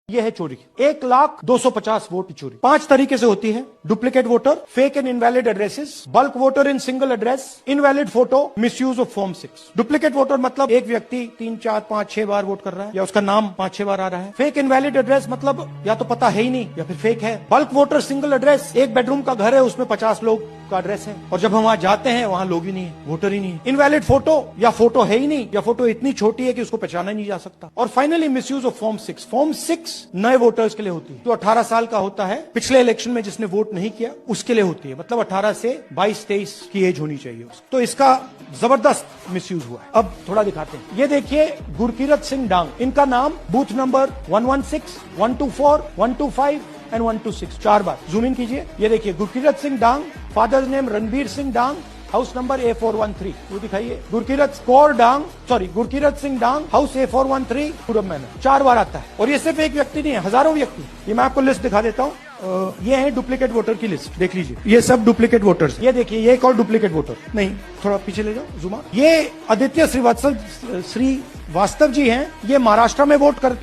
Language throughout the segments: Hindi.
ये है चोरी। 1,250,000 वोट की चोरी 5 तरीके से होती है। Duplicate voter, fake and invalid addresses, bulk voter in single address, invalid photo, misuse of form 6। Duplicate voter मतलब एक व्यक्ति 3, 4, 5, 6 बार वोट कर रहा है या उसका नाम 5-6 बार आ रहा है। फेक इनवैलिड एड्रेस मतलब या तो पता है ही नहीं या फिर फेक है। बल्क वोटर सिंगल एड्रेस, एक बेडरूम का घर है, उसमें 50 लोग का एड्रेस है और जब हम वहां जाते हैं वहां लोग ही नहीं है, वोटर ही नहीं है। इनवैलिड फोटो या फोटो है ही नहीं या फोटो इतनी छोटी है कि उसको पहचाना नहीं जा सकता। और finally misuse of form 6। Form 6 नए वोटर्स के लिए होती है, जो 18 साल का होता है, पिछले इलेक्शन में जिसने वोट नहीं किया उसके लिए होती है। मतलब 18 से 22-23 की एज होनी चाहिए उसकी। तो इसका जबरदस्त मिसयूज हुआ है। अब थोड़ा दिखाते हैं। ये देखिए गुरकीरत सिंह डांग, इनका नाम booth number 116, 124, 125 and 126 4 bar. Zoom in कीजिए। ये देखिए गुरकीरत सिंह डांग, फादर नेम रणबीर सिंह डांग, हाउस नंबर A413। वो दिखाइए गुरकीरत सिंह डांग, हाउस A413, पूरब मैनर। 4 बार आता है। और ये सिर्फ एक व्यक्ति नहीं है, हजारों व्यक्ति। ये मैं आपको लिस्ट दिखा देता हूँ। ये है डुप्लीकेट वोटर की लिस्ट, देख लीजिए। ये सब डुप्लीकेट वोटर्स। ये देखिए, ये एक और डुप्लीकेट वोटर। नहीं, थोड़ा पीछे ले जाओ, जूम आउट। ये आदित्य श्रीवास्तव जी हैं। ये महाराष्ट्र में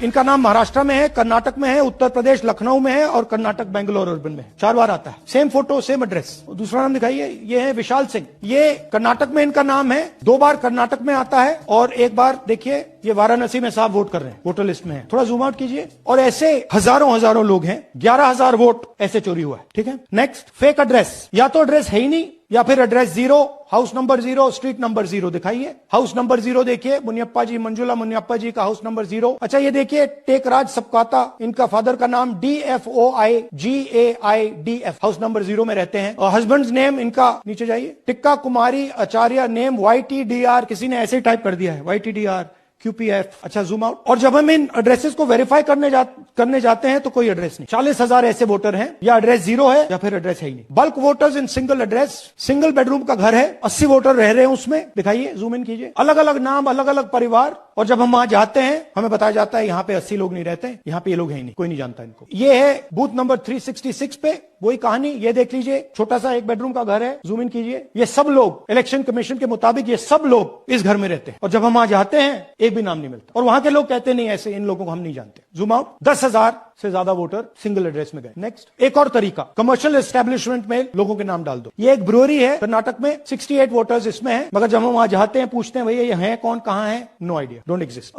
इनका नाम महाराष्ट्र में है, कर्नाटक में है, उत्तर प्रदेश लखनऊ में है और कर्नाटक बेंगलोर अर्बन में है। 4 बार आता है। Same photo same address. दूसरा नाम दिखाइए। ये है विशाल सिंह। ये कर्नाटक में इनका नाम है, 2 बार कर्नाटक में आता है और 1 बार देखिए ये वाराणसी में साहब वोट कर रहे हैं, वोटर लिस्ट में है। थोड़ा जूम आउट कीजिए। और ऐसे हजारों लोग हैं। 11,000 वोट ऐसे चोरी हुआ है। ठीक है। Next, fake address. या तो एड्रेस है ही नहीं या फिर address 0, house number 0, street number 0। दिखाइए हाउस नंबर 0 देखिए, मुनियप्पा जी, मंजुला मुनियप्पा जी का हाउस नंबर 0। अच्छा, ये देखिए टेकराज सबकाता, इनका फादर का नाम DFOIGAIDF, हाउस नंबर 0 में रहते हैं। और हस्बैंड नेम इनका, नीचे जाइए, टिक्का कुमारी आचार्य, नेम YTDR, किसी ने ऐसे ही टाइप कर दिया है, YTDR QPF। अच्छा, जूम आउट। और जब हम इन एड्रेसेस को वेरीफाई करने जाते हैं तो कोई एड्रेस नहीं। 40,000 ऐसे वोटर हैं, या एड्रेस 0 है या फिर एड्रेस है ही नहीं। Bulk voters in single address, single bedroom का घर है, 80 वोटर रह रहे हैं उसमें। दिखाइए, जूम इन कीजिए। अलग अलग नाम, अलग अलग परिवार। और जब हम वहां जाते हैं हमें बताया जाता है यहाँ पे 80 लोग नहीं रहते, यहाँ पे ये लोग हैं ही नहीं, कोई नहीं जानता इनको। ये है बूथ नंबर 366 पे वही कहानी। ये देख लीजिए, छोटा सा एक बेडरूम का घर है, जूम इन कीजिए। ये सब लोग इलेक्शन कमीशन के मुताबिक ये सब लोग इस घर में रहते हैं और जब हम वहां जाते हैं एक भी नाम नहीं मिलता। और वहां के लोग कहते नहीं, ऐसे इन लोगों को हम नहीं जानते। Zoom out. 10,000 से ज्यादा वोटर सिंगल एड्रेस में गए। नेक्स्ट, एक और तरीका, कमर्शियल एस्टेब्लिशमेंट में लोगों के नाम डाल दो। ये एक ब्रूअरी है कर्नाटक में, 68 वोटर्स इसमें है, मगर जब हम वहां जाते हैं पूछते हैं भैया ये है कौन, कहां है, नो आइडिया, डोंट एग्जिस्ट।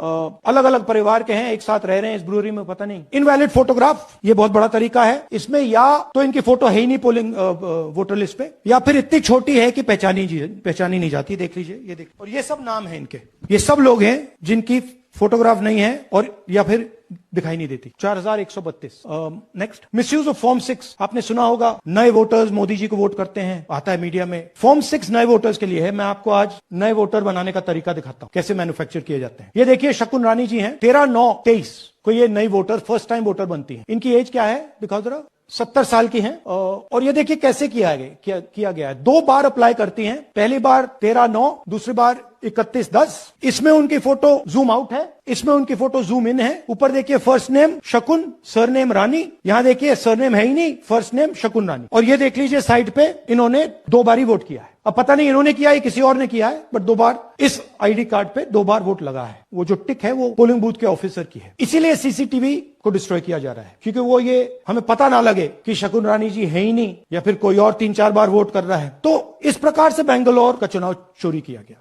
अलग अलग परिवार के हैं, एक साथ रह रहे हैं इस ब्रूअरी में, पता नहीं। इनवैलिड फोटोग्राफ, ये बहुत बड़ा तरीका है। इसमें या तो इनकी फोटो है ही नहीं पोलिंग वोटर लिस्ट पे, या फिर इतनी छोटी है कि पहचानी नहीं जाती। देख लीजिए, ये देख। और ये सब नाम है इनके, ये सब लोग हैं जिनकी फोटोग्राफ नहीं है और या फिर दिखाई नहीं देती। 4,132। Next, misuse of form 6। आपने सुना होगा, नए वोटर्स मोदी जी को वोट करते हैं, आता है मीडिया में। फॉर्म 6 नए वोटर्स के लिए है। मैं आपको आज नए वोटर बनाने का तरीका दिखाता हूं, कैसे मैन्युफैक्चर किए जाते हैं। ये देखिए, शकुन रानी जी हैं, 13/9/23 को ये नई वोटर, फर्स्ट टाइम वोटर बनती है। इनकी एज क्या है, दिखाओ जरा। 70 साल की हैं। और ये देखिए कैसे किया गया है। 2 बार अप्लाई करती हैं, पहली बार 13/9, दूसरी बार 31/10। इसमें उनकी फोटो जूम आउट है, इसमें उनकी फोटो जूम इन है। ऊपर देखिए फर्स्ट नेम शकुन, सरनेम रानी। यहां देखिए सरनेम है ही नहीं, फर्स्ट नेम शकुन रानी। और ये देख लीजिए साइड पे इन्होंने 2 बार ही वोट किया है। अब पता नहीं इन्होंने किया है किसी और ने किया है, बट 2 बार इस आईडी कार्ड पे 2 बार वोट लगा है। वो जो टिक है वो पोलिंग बूथ के ऑफिसर की है। इसीलिए सीसीटीवी को डिस्ट्रॉय किया जा रहा है, क्योंकि वो ये हमें पता ना लगे कि शकुन रानी जी है ही नहीं या फिर कोई और 3-4 बार वोट कर रहा है। तो इस प्रकार से बेंगलोर का चुनाव चोरी किया गया।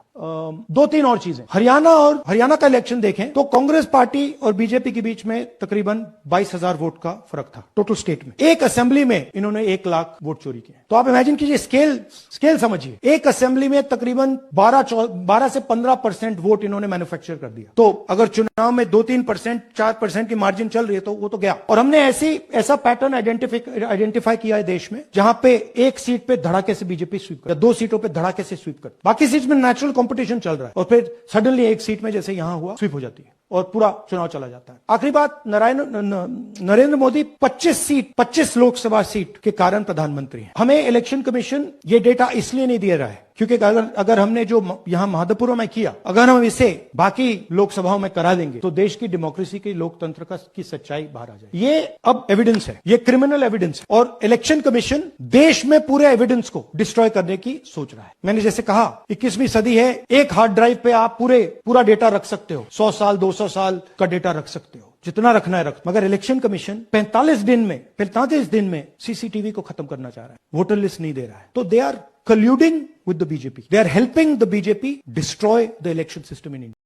2-3 और चीजें। हरियाणा का इलेक्शन देखें तो कांग्रेस पार्टी और बीजेपी के बीच में तकरीबन 22,000 वोट का फर्क था टोटल स्टेट में। एक असेंबली में इन्होंने 1 लाख वोट चोरी किए। तो आप इमेजिन कीजिए, स्केल समझिए। एक असेंबली में तकरीबन 12 से 15% वोट इन्होंने मैन्युफैक्चर कर दिया। तो अगर चुनाव में 2-3%, 4% की मार्जिन चल रही है तो वो तो गया। और हमने ऐसा पैटर्न आइडेंटिफाई किया है देश में, जहां पे एक सीट पे धड़ाके से बीजेपी स्वीप कर, 2 सीटों पे धड़ाके से स्वीप कर, बाकी सीट में नेचुरल कंपटीशन चल रहा है और फिर सडनली एक सीट में जैसे यहां हुआ स्वीप हो जाती है और पूरा चुनाव चला जाता है। आखिरी बात, नरेंद्र मोदी 25 लोकसभा सीट के कारण प्रधानमंत्री हैं। हमें इलेक्शन कमीशन ये डेटा इसलिए नहीं दे रहा है क्योंकि अगर हमने जो यहां महादपुर में किया, अगर हम इसे बाकी लोकसभाओं में करा देंगे तो देश की डेमोक्रेसी की, लोकतंत्र की सच्चाई बाहर आ जाए। ये अब एविडेंस है, ये क्रिमिनल एविडेंस है और इलेक्शन कमीशन देश में पूरे एविडेंस को डिस्ट्रॉय करने की सोच रहा है। मैंने जैसे कहा 21वीं सदी है, एक हार्ड ड्राइव पे आप पूरा डेटा रख सकते हो, 100 साल 200 साल का डेटा रख सकते हो। जितना रखना है रख, मगर इलेक्शन कमीशन 45 दिन में सीसीटीवी को खत्म करना चाह रहा है, वोटर लिस्ट नहीं दे रहा है। तो they are colluding with the BJP. They are helping the BJP destroy the election system in India.